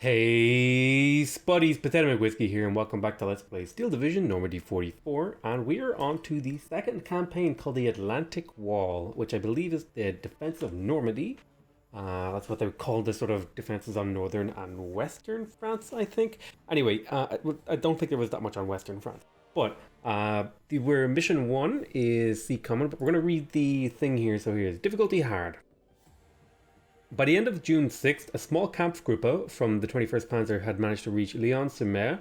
Hey, Spuddies, PotatoMcWhiskey here, and welcome back to Let's Play Steel Division Normandy 44. And we are on to the second campaign called the Atlantikwall, which I believe is the defense of Normandy. That's what they call the sort of defenses on northern and western France, I think. Anyway, I don't think there was that much on western France. But where mission one is see kommen, but we're going to read the thing here. So here's difficulty hard. By the end of June 6th, a small Kampfgruppe from the 21st Panzer had managed to reach Lyon-sur-Mer,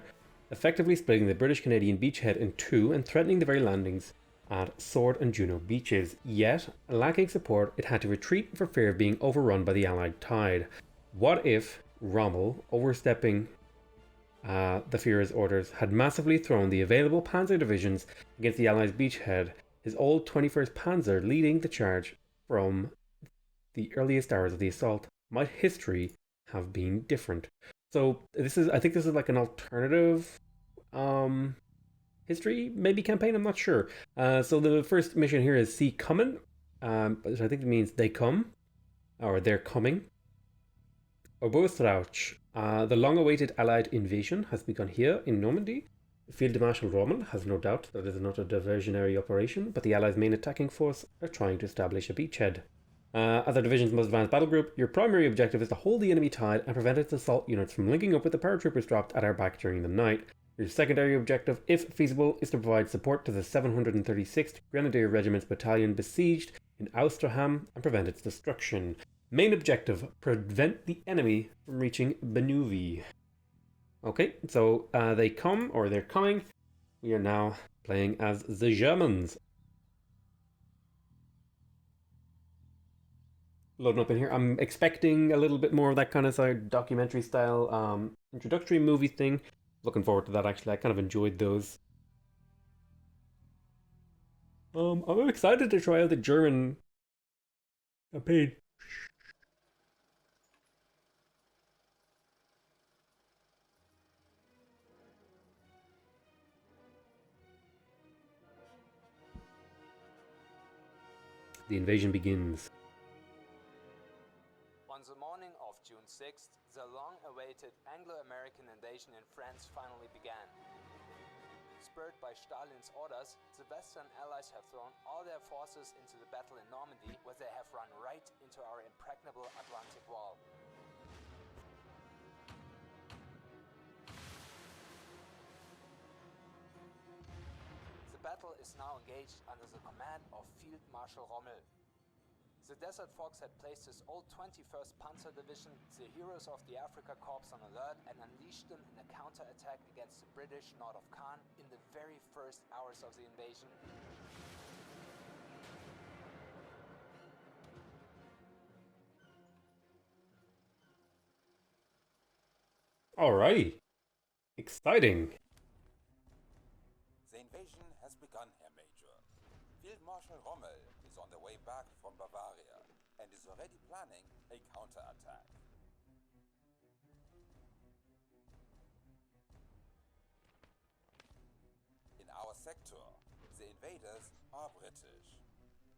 effectively splitting the British-Canadian beachhead in two and threatening the very landings at Sword and Juno beaches. Yet, lacking support, it had to retreat for fear of being overrun by the Allied tide. What if Rommel, overstepping the Führer's orders, had massively thrown the available Panzer divisions against the Allies' beachhead, his old 21st Panzer leading the charge from the earliest hours of the assault? Might history have been different? So I think this is like an alternative history, maybe campaign, I'm not sure. So the first mission here is see kommen, which I think means they come, or they're coming. Oberstrauch, the long-awaited Allied invasion has begun here in Normandy. Field Marshal Rommel has no doubt that it is not a diversionary operation, but the Allies' main attacking force are trying to establish a beachhead. As our division's most advanced battle group, your primary objective is to hold the enemy tide and prevent its assault units from linking up with the paratroopers dropped at our back during the night. Your secondary objective, if feasible, is to provide support to the 736th Grenadier Regiment's battalion besieged in Ouistreham and prevent its destruction. Main objective, prevent the enemy from reaching Benouville. Okay, so they come, or they're coming. We are now playing as the Germans. Loading up in here. I'm expecting a little bit more of that kind of documentary style introductory movie thing. Looking forward to that, actually. I kind of enjoyed those. I'm excited to try out the German campaign. The invasion begins. On the morning of June 6th, the long-awaited Anglo-American invasion in France finally began. Spurred by Stalin's orders, the Western Allies have thrown all their forces into the battle in Normandy, where they have run right into our impregnable Atlantic Wall. The battle is now engaged under the command of Field Marshal Rommel. The Desert Fox had placed his old 21st Panzer Division, the heroes of the Afrika Corps, on alert and unleashed them in a counterattack against the British north of Caen in the very first hours of the invasion. Alrighty. Exciting. The invasion has begun, Herr Major. Field Marshal Rommel is on the way back from Bavaria and is already planning a counterattack. In our sector, the invaders are British.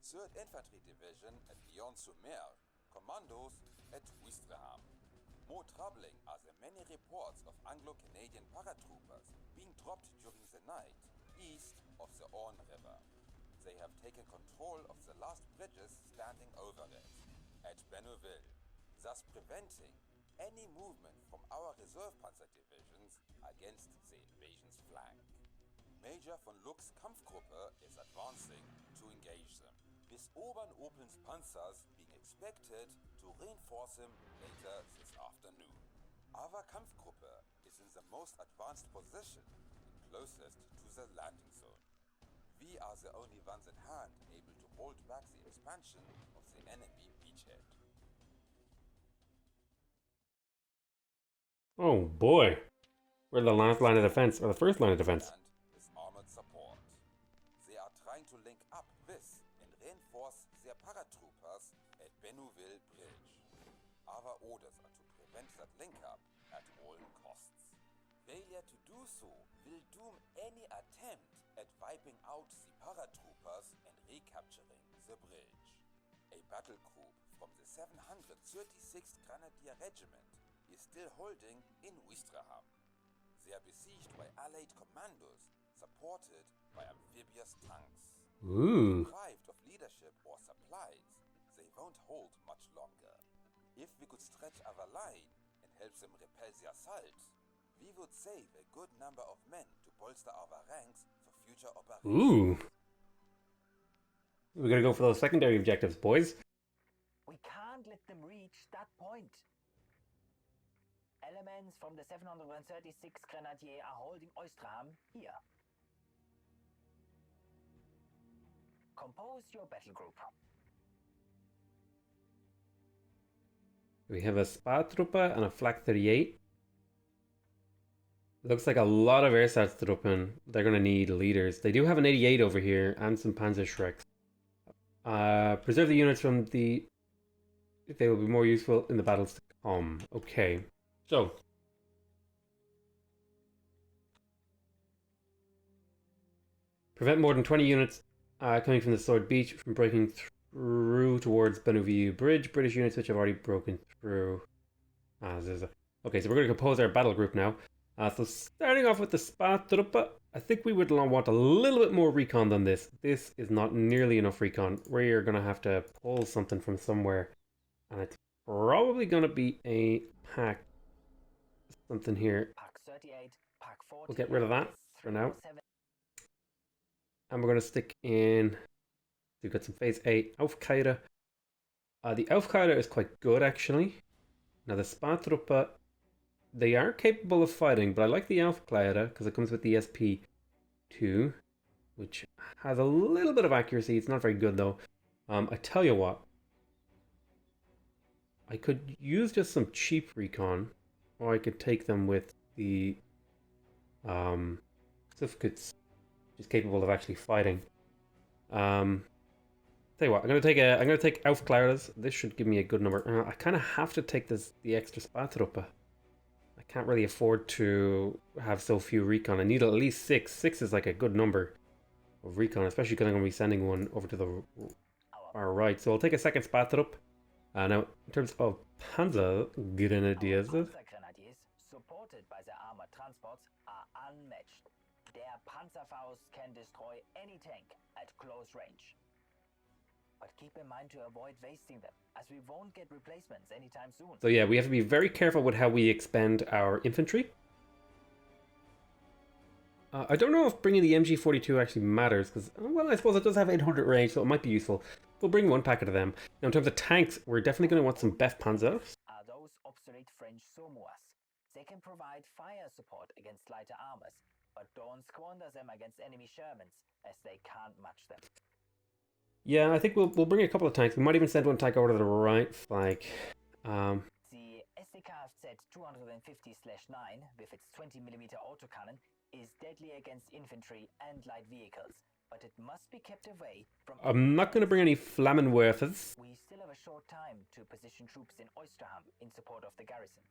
3rd Infantry Division at Lyon-sur-Mer, commandos at Ouistreham. More troubling are the many reports of Anglo-Canadian paratroopers being dropped during the night east of the Orne River. They have taken control of the last bridges standing over it, at Benouville, thus preventing any movement from our reserve panzer divisions against the invasion's flank. Major von Luck's Kampfgruppe is advancing to engage them, with Obernopeln's Panzers being expected to reinforce him later this afternoon. Our Kampfgruppe is in the most advanced position and closest to the landing zone. We are the only ones at hand able to hold back the expansion of the enemy beachhead. Oh boy. We're the last line of defense, or the first line of defense. And is armored support. They are trying to link up with and reinforce their paratroopers at Benouville Bridge. Our orders are to prevent that link-up at all costs. Failure to do so will doom any attempt at wiping out the paratroopers and recapturing the bridge. A battle group from the 736th Grenadier Regiment is still holding in Ouistreham. They are besieged by Allied commandos, supported by amphibious tanks. Ooh. Deprived of leadership or supplies, they won't hold much longer. If we could stretch our line and help them repel the assault, we would save a good number of men to bolster our ranks for future operations. Ooh. We're gonna go for those secondary objectives, boys. We can't let them reach that point. Elements from the 736 Grenadier are holding Ouistreham here. Compose your battle group. We have a Spadtruppe and a Flak 38. Looks like a lot of Ersatztruppen. They're going to need leaders. They do have an 88 over here and some Panzer Shreks. Preserve the units from the... They will be more useful in the battles to come. Okay, so... Prevent more than 20 units coming from the Sword Beach from breaking through towards Benouville Bridge. British units which have already broken through. Okay, so we're going to compose our battle group now. So starting off with the Spadtruppe, I think we would want a little bit more recon than this. This is not nearly enough recon. We're going to have to pull something from somewhere. And it's probably going to be a pack. Something here. Pack 38, pack 40. We'll get rid of that for now. And we're going to stick in... We've got some phase 8 Aufkleider. The Aufkleider is quite good, actually. Now, the Spadtruppe, they are capable of fighting, but I like the Aufkleider because it comes with the SP2, which has a little bit of accuracy. It's not very good, though. I tell you what. I could use just some cheap recon, or I could take them with the certificates, which is capable of actually fighting. Tell you what, I'm gonna take Aufkleiders. This should give me a good number. I kind of have to take the extra Spadtruppe. I can't really afford to have so few recon. I need at least 6. 6 is like a good number of recon, especially because I'm gonna be sending one over to the far right. So I'll take a second Spadtruppe. Now, in terms of Panzer Grenadiers, Panzer Grenadiers, supported by the armored transports, are unmatched. Their Panzerfaust can destroy any tank at close range. But keep in mind to avoid wasting them, as we won't get replacements anytime soon. So yeah, we have to be very careful with how we expend our infantry. I don't know if bringing the MG42 actually matters, because, well, I suppose it does have 800 range, so it might be useful. We'll bring one packet of them. Now, in terms of tanks, we're definitely going to want some Bef Panzers. Are those obsolete French Somours. They can provide fire support against lighter armors, but don't squander them against enemy Shermans, as they can't match them. Yeah, I think we'll bring a couple of tanks. We might even send one tank over to the right flank. The SDKFZ 250/9 with its 20mm autocannon is deadly against infantry and light vehicles, but it must be kept away from... I'm not going to bring any Flammenwerfers. We still have a short time to position troops in Ouistreham in support of the garrison.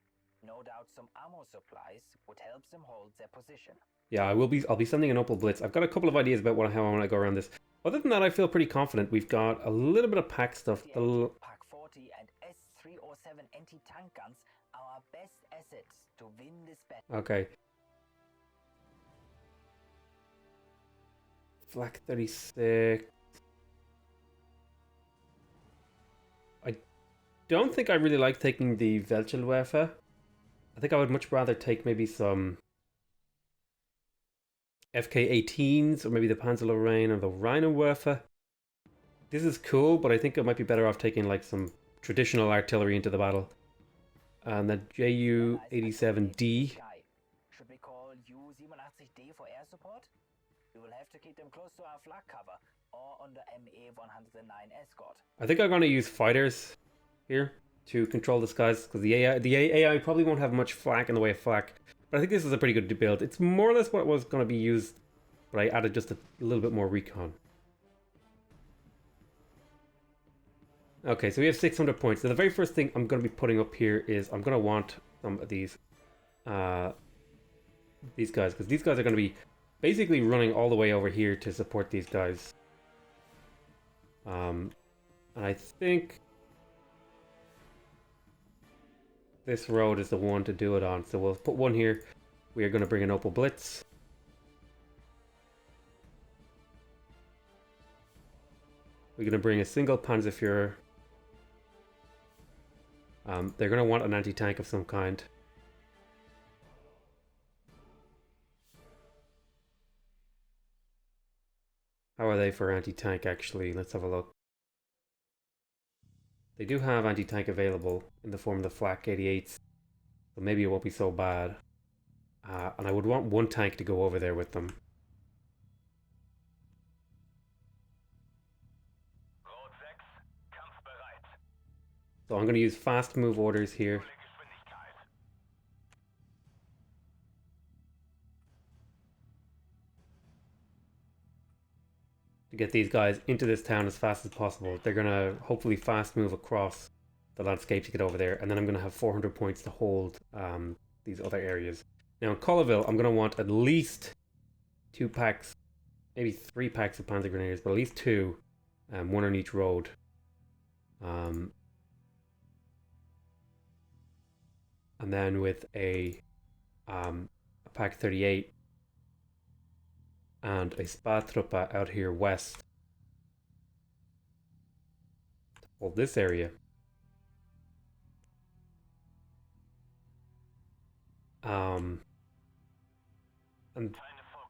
No doubt some ammo supplies would help them hold their position. Yeah, I'll be sending an Opel Blitz. I've got a couple of ideas about how I want to go around this. Other than that, I feel pretty confident. We've got a little bit of pack stuff. Pack 40 and S307 anti-tank guns are our best assets to win this battle. Okay. Flak 36. I don't think I really like taking the Welchelwerfer. I think I would much rather take maybe some FK-18s or maybe the Panzer Lorraine or the Rheinwerfer. This is cool, but I think I might be better off taking like some traditional artillery into the battle. And the Ju-87D. Should we call U-87D for air support? We will have to keep them close to our flak cover or under ME-109 escort. I think I'm going to use fighters here to control the skies, because the AI probably won't have much flak in the way of flak. But I think this is a pretty good build. It's more or less what was going to be used, but I added just a little bit more recon. Okay, so we have 600 points. So the very first thing I'm going to be putting up here is I'm going to want some of these guys, because these guys are going to be basically running all the way over here to support these guys. And I think this road is the one to do it on. So we'll put one here. We are going to bring an Opel Blitz. We're going to bring a single Panzerführer. They're going to want an anti-tank of some kind. How are they for anti-tank actually? Let's have a look. They do have anti-tank available in the form of the Flak 88s. So maybe it won't be so bad. And I would want one tank to go over there with them. So I'm going to use fast move orders here. To get these guys into this town as fast as possible. They're going to hopefully fast move across the landscape to get over there. And then I'm going to have 400 points to hold these other areas. Now in Colleville, I'm going to want at least 2 packs, maybe 3 packs of Panzer Grenadiers, but at least 2, one on each road. And then with a pack 38 and a Spadtruppe out here west to hold this area. And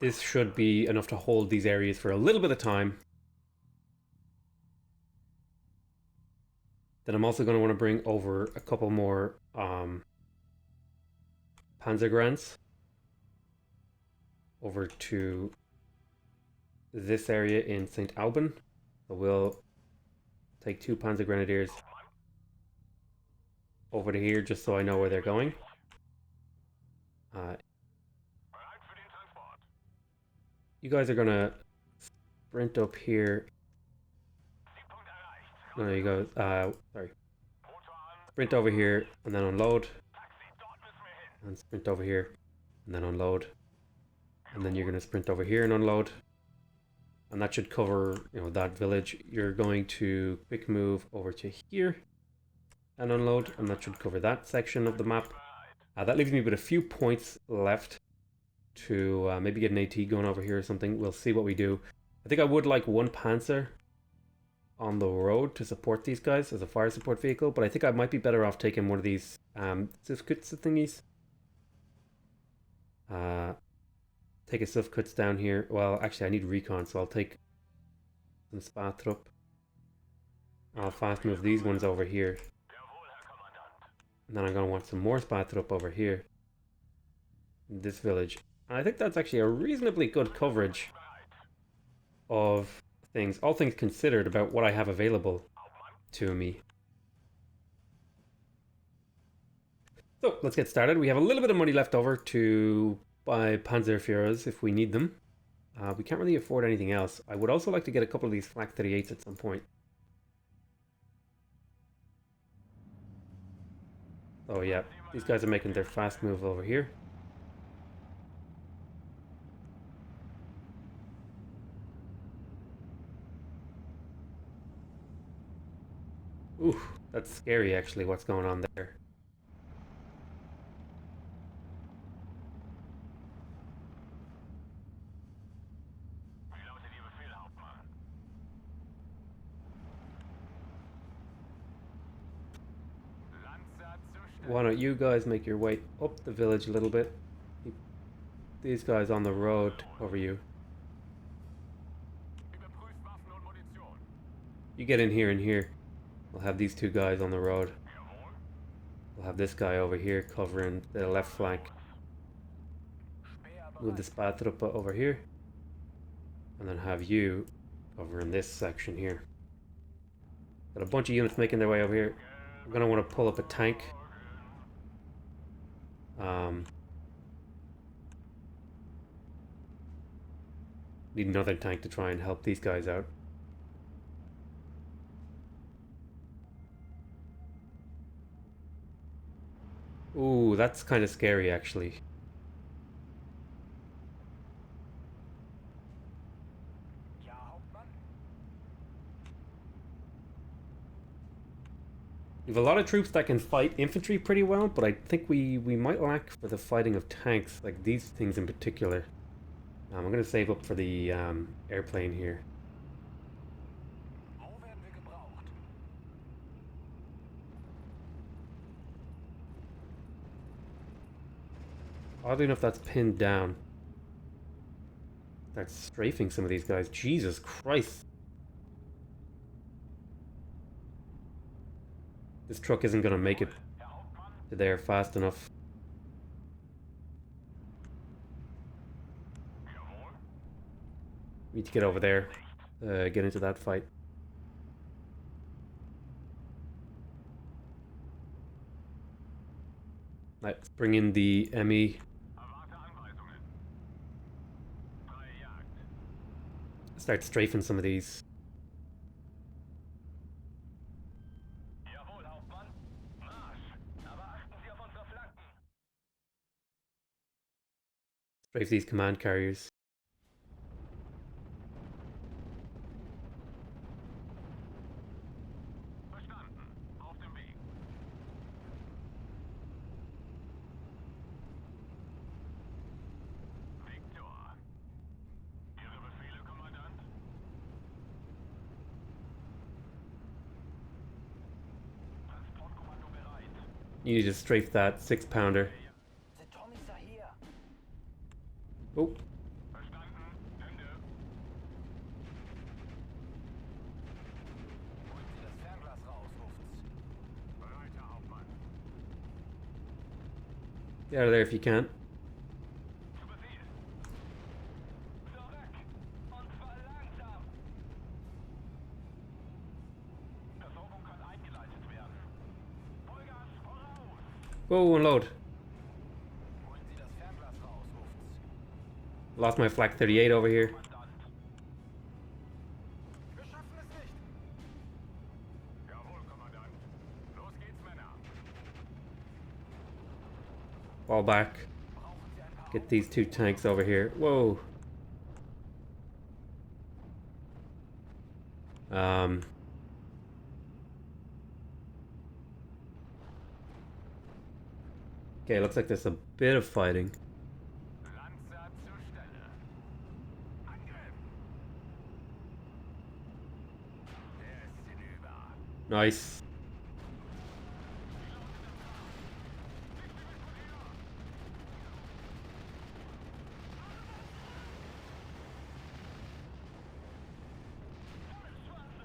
this should be enough to hold these areas for a little bit of time. Then I'm also going to want to bring over a couple more Panzergrants over to this area in St. Alban. So we'll take 2 Panzer Grenadiers over to here just so I know where they're going. You guys are gonna sprint up here. Oh, there you go. Sorry. Sprint over here and then unload. And sprint over here and then unload. And then you're gonna sprint over here and unload. And that should cover, you know, that village. You're going to quick move over to here and unload, and that should cover that section of the map. That leaves me with a few points left to maybe get an AT going over here or something. We'll see what we do. I think I would like 1 Panzer on the road to support these guys as a fire support vehicle, but I think I might be better off taking one of these Sufkuts thingies. Take a Sufkuts down here. Well, actually I need recon, so I'll take some Spadtruppe. I'll fast move these ones over here. And then I'm going to want some more Spadtruppe over here. In this village. And I think that's actually a reasonably good coverage of things, all things considered, about what I have available to me. So let's get started. We have a little bit of money left over to buy Panzerführers if we need them. We can't really afford anything else. I would also like to get a couple of these Flak 38s at some point. Oh yeah, these guys are making their fast move over here. Ooh, that's scary actually, what's going on there. Why don't you guys make your way up the village a little bit? Keep these guys on the road over you. You get in here and here. We'll have these 2 guys on the road. We'll have this guy over here covering the left flank. Move the Spadtruppe over here. And then have you covering this section here. Got a bunch of units making their way over here. I'm going to want to pull up a tank. Need another tank to try and help these guys out. Ooh, that's kind of scary actually. We have a lot of troops that can fight infantry pretty well, but I think we might lack for the fighting of tanks, like these things in particular. I'm going to save up for the airplane here. Oddly enough, that's pinned down. Start strafing some of these guys. Jesus Christ. This truck isn't going to make it to there fast enough. Need to get over there. Get into that fight. Let's bring in the ME. Start strafing some of these. Strafe these command carriers. You need to strafe that 6-pounder. Oh. Get out of there if you can. Whoa, unload. Lost my flak 38 over here. Fall back. Get these 2 tanks over here. Whoa. Okay, looks like there's a bit of fighting. Nice.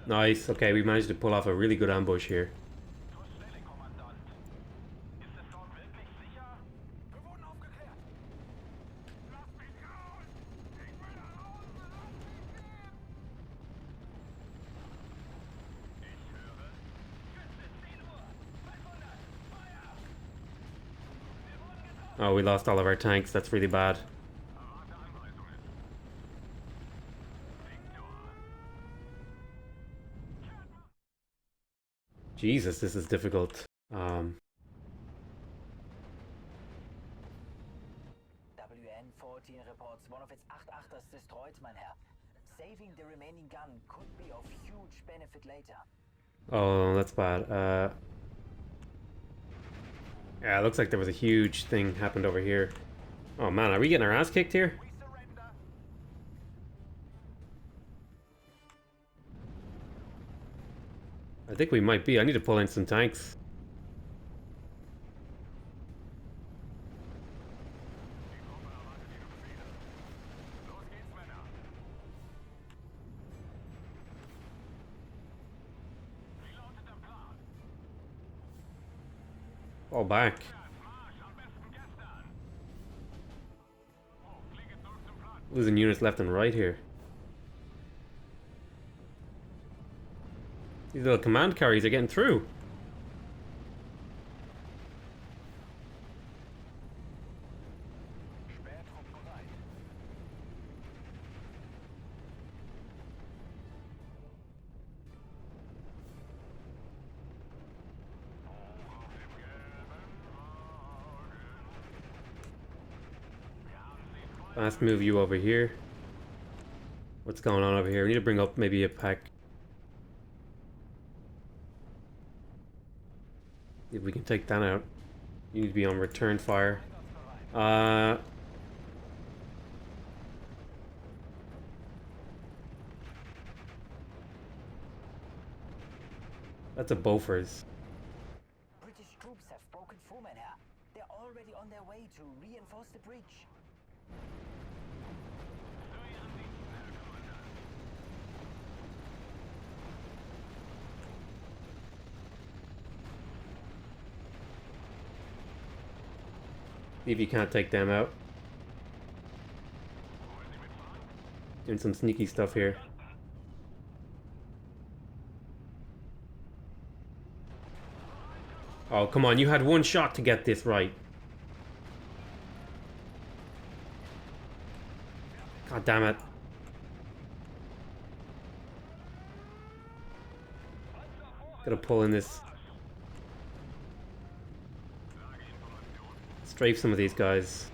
Nice. Okay, we managed to pull off a really good ambush here. Oh, we lost all of our tanks. That's really bad. Jesus, this is difficult. WN-14 reports one of its 8-8ers destroyed, mein Herr. Saving the remaining gun could be of huge benefit later. Oh, that's bad. Yeah, it looks like there was a huge thing happened over here. Oh man, are we getting our ass kicked here? I think we might be. I need to pull in some tanks. Fall back. Losing units left and right here. These little command carriers are getting through. Fast move you over here. What's going on over here? We need to bring up maybe a pack. if we can take that out. You need to be on return fire. That's a Bofors. British troops have broken through, mein Herr. They're already on their way to reinforce the breach. See if you can't take them out. Doing some sneaky stuff here. Oh, come on, you had one shot to get this right. God damn it. Gotta pull in this. Strafe some of these guys.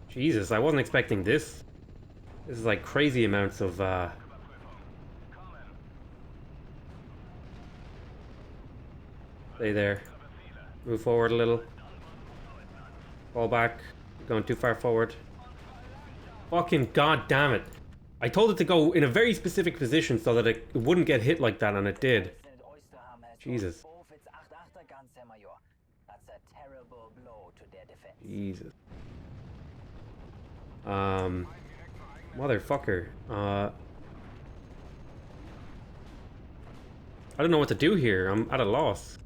Jesus, I wasn't expecting this. This is like crazy amounts of Stay there. Move forward a little. Fall back. Going too far forward. Fucking god damn it. I told it to go in a very specific position so that it wouldn't get hit like that, and it did. Jesus. That's a terrible blow to their defense. Jesus. Motherfucker. I don't know what to do here. I'm at a loss.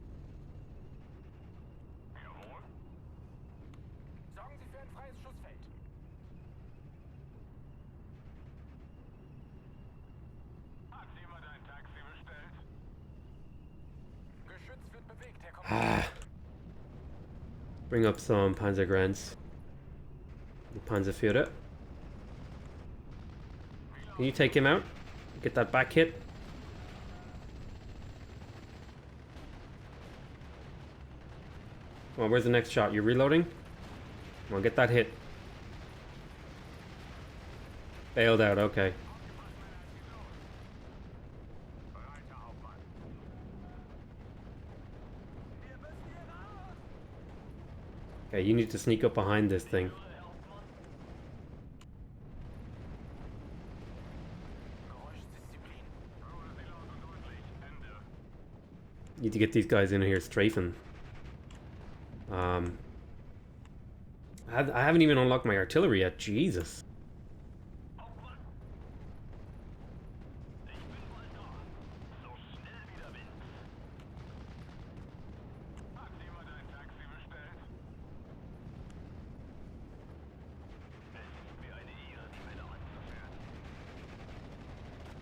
Bring up some Panzer Grants. Panzer Führer. Can you take him out? Get that back hit. Come on, where's the next shot? You're reloading? Come on, get that hit. Bailed out, okay. Okay, you need to sneak up behind this thing. Need to get these guys in here strafing. I haven't even unlocked my artillery yet. Jesus.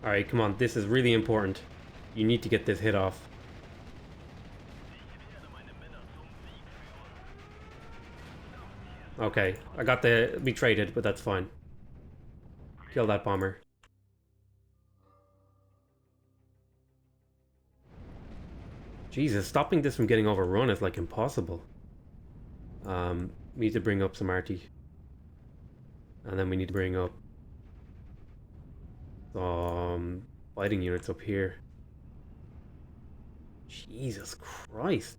Alright, come on. This is really important. You need to get this hit off. Okay, I got the... We traded, but that's fine. Kill that bomber. Jesus, stopping this from getting overrun is like impossible. We need to bring up some arty. And then we need to bring up some fighting units up here. Jesus Christ.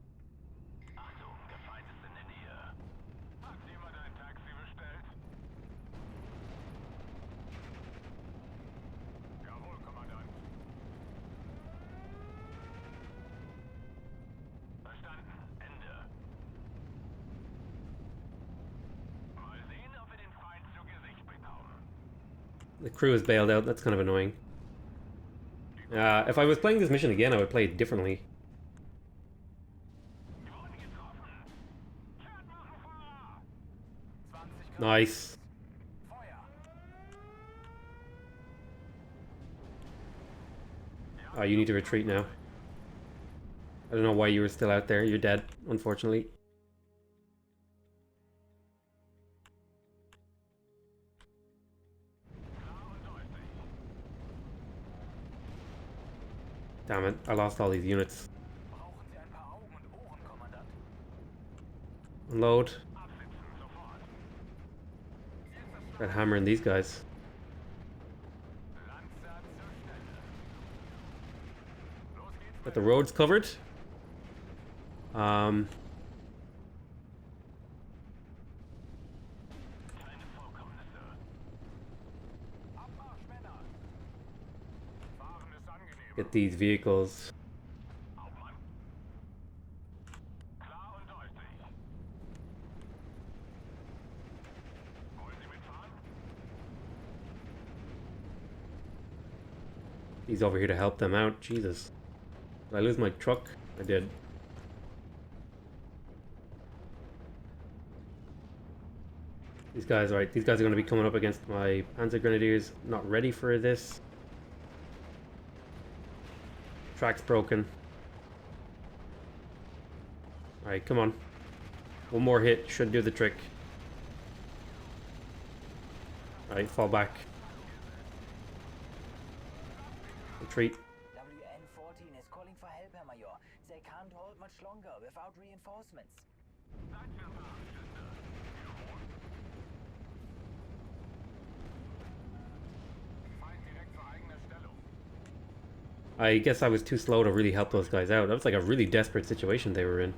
The crew is bailed out. That's kind of annoying. If I was playing this mission again, I would play it differently. Nice. Oh, you need to retreat now. I don't know why you were still out there. You're dead, unfortunately. Damn it, I lost all these units. Unload. Start hammering these guys. Got the roads covered. Get these vehicles. He's over here to help them out. Jesus. Did I lose my truck? I did. These guys, right, these guys are going to be coming up against my Panzer Grenadiers. Not ready for this. Track's broken. Alright, come on. One more hit should do the trick. Alright, fall back. Retreat. WN-14 is calling for help, Herr Major. They can't hold much longer without reinforcements. I guess I was too slow to really help those guys out. That was like a really desperate situation they were in.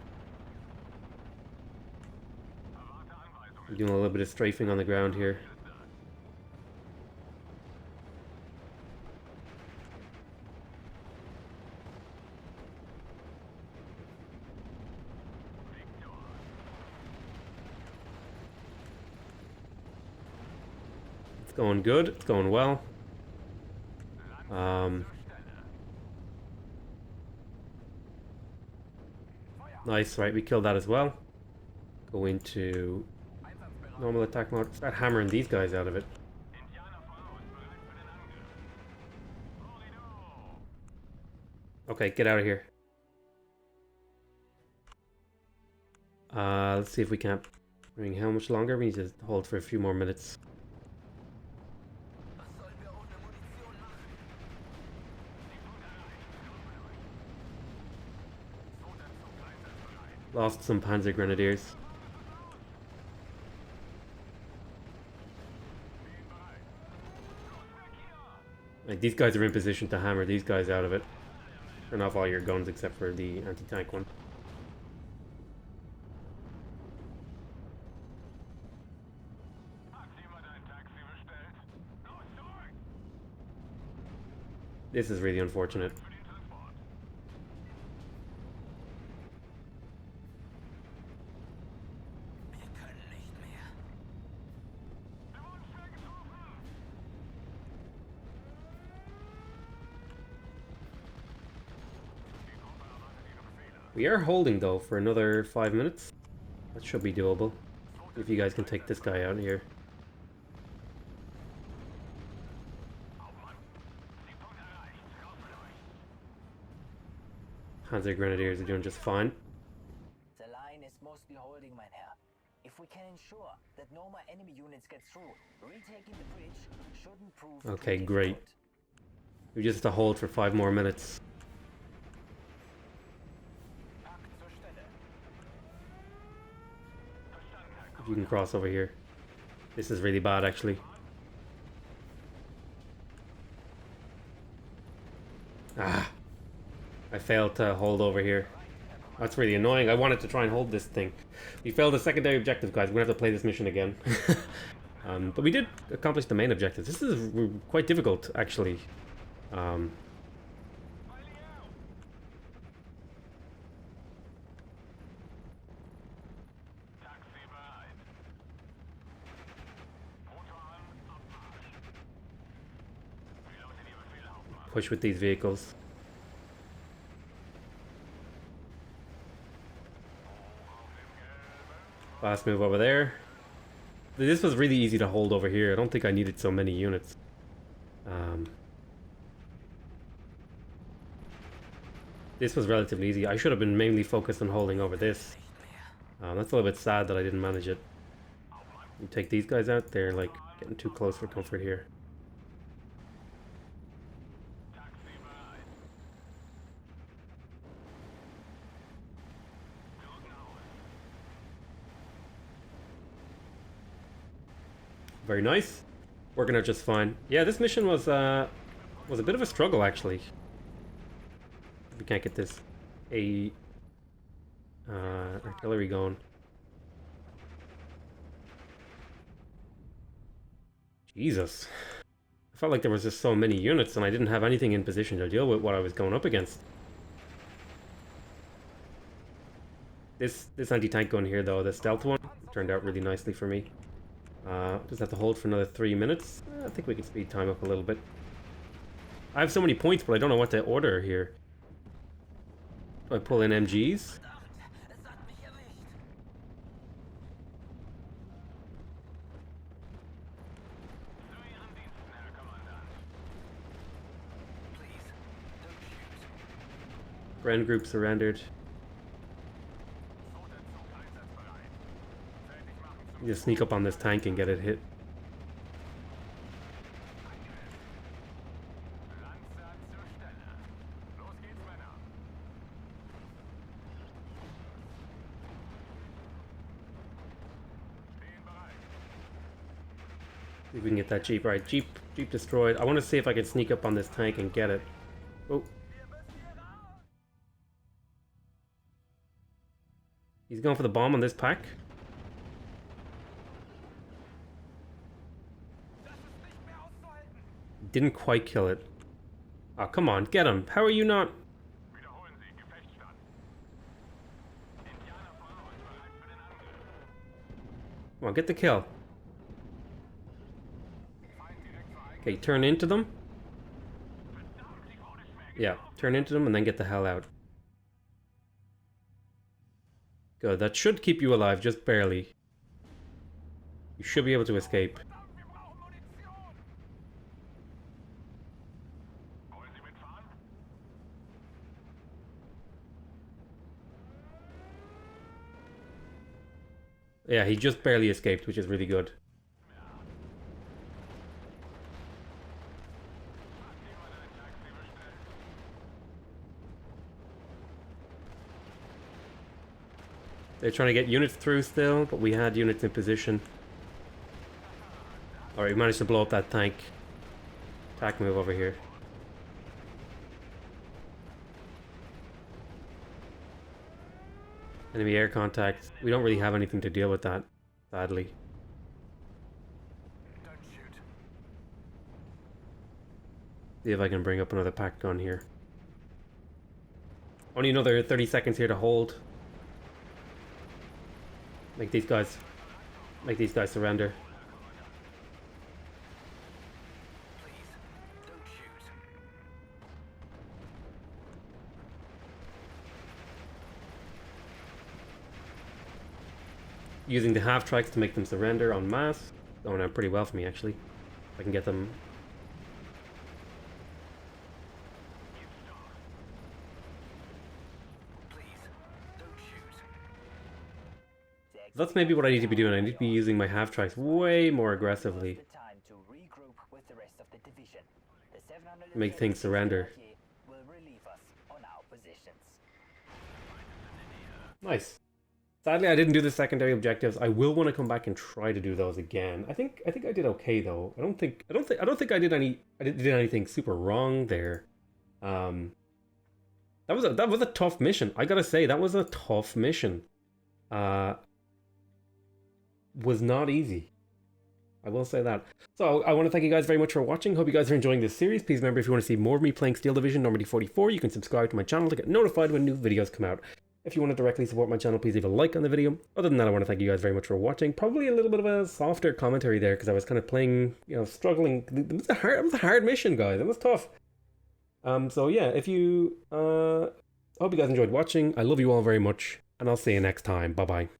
I'm doing a little bit of strafing on the ground here. It's going good. It's going well. Nice, right, we killed that as well. Go into normal attack mode. Start hammering these guys out of it. Okay, get out of here. Let's see if we can't bring how much longer. We need to hold for a few more minutes. Lost some Panzer Grenadiers. Like, these guys are in position to hammer these guys out of it. Turn off all your guns except for the anti-tank one. This is really unfortunate. We are holding though for another 5 minutes. That should be doable. If you guys can take this guy out here. Panzer Grenadiers are doing just fine. The line is mostly holding, mein Herr. If we can ensure that no more enemy units get through, retaking the bridge shouldn't prove Okay, too great. difficult. We just have to hold for 5 more minutes. If you can cross over here. This is really bad, actually. Ah! I failed to hold over here. That's really annoying. I wanted to try and hold this thing. We failed the secondary objective, guys. We're gonna have to play this mission again. But we did accomplish the main objective. This is quite difficult, actually. Push with these vehicles. Fast move over there. This was really easy to hold over here. I don't think I needed so many units. This was relatively easy. I should have been mainly focused on holding over this. That's a little bit sad that I didn't manage it. You take these guys out. They're like getting too close for comfort here. Very nice. Working out just fine. Yeah, this mission was a bit of a struggle, actually. We can't get this artillery going. Jesus. I felt like there was just so many units and I didn't have anything in position to deal with what I was going up against. This anti-tank gun here, though, the stealth one, turned out really nicely for me. Just have to hold for another 3 minutes. I think we can speed time up a little bit. I have so many points, but I don't know what to order here. Do I pull in MGs? Friend group surrendered. Just sneak up on this tank and get it hit. See if we can get that Jeep. Right, Jeep destroyed. I want to see if I can sneak up on this tank and get it. Oh. He's going for the bomb on this pack. Didn't quite kill it. Oh, come on, get him. How are you not? Come on, get the kill. Okay, turn into them. Yeah, turn into them and then get the hell out. Good, that should keep you alive, just barely. You should be able to escape. Yeah, he just barely escaped, which is really good. They're trying to get units through still, but we had units in position. Alright, we managed to blow up that tank. Attack move over here. Enemy air contact. We don't really have anything to deal with that, sadly. Don't shoot. See if I can bring up another pack gun here. Only another 30 seconds here to hold. Make these guys surrender. Please, don't shoot. Using the half tracks to make them surrender en masse. Going out pretty well for me, actually. I can get them. Please, don't shoot. That's maybe what I need to be doing. I need to be using my half tracks way more aggressively. The time to regroup with the rest of the division. The 700 Make things surrender. will relieve us on our positions. Nice. Sadly, I didn't do the secondary objectives. I will want to come back and try to do those again. I think I did okay though. I don't think I did anything super wrong there. That was a tough mission. I gotta say, that was a tough mission. Was not easy. I will say that. So I want to thank you guys very much for watching. Hope you guys are enjoying this series. Please remember, if you want to see more of me playing Steel Division Normandy 44, you can subscribe to my channel to get notified when new videos come out. If you want to directly support my channel, please leave a like on the video. Other than that, I want to thank you guys very much for watching. Probably a little bit of a softer commentary there because I was kind of playing, struggling. It was a hard mission, guys. It was tough. So yeah, if you, I hope you guys enjoyed watching. I love you all very much, and I'll see you next time. Bye-bye.